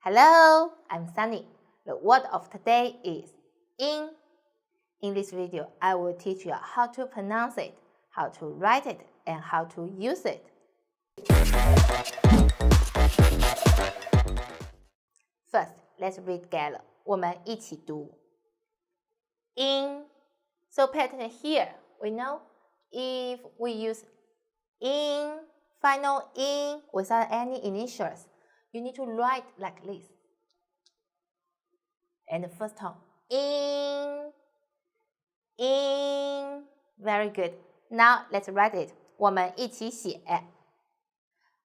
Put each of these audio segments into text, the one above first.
Hello, I'm Sunny. The word of today is in. In this video, I will teach you how to pronounce it, how to write it, and how to use it. First, let's read together. 我们一起读 in. So pay attention here. We know if we use in, final in, without any initials, you need to write like this. And the first tone, in. Very good. Now let's write it. 我们一起写。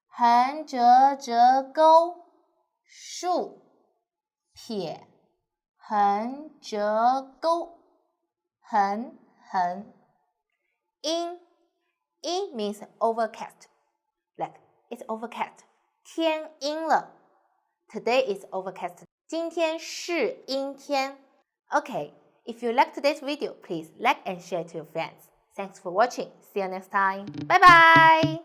横折折钩，竖撇横折钩，横。In means overcast. Like it's overcast. 天阴了。Today is overcast. 今天是阴天。Okay, if you like today's video, please like and share to your friends. Thanks for watching. See you next time. Bye bye.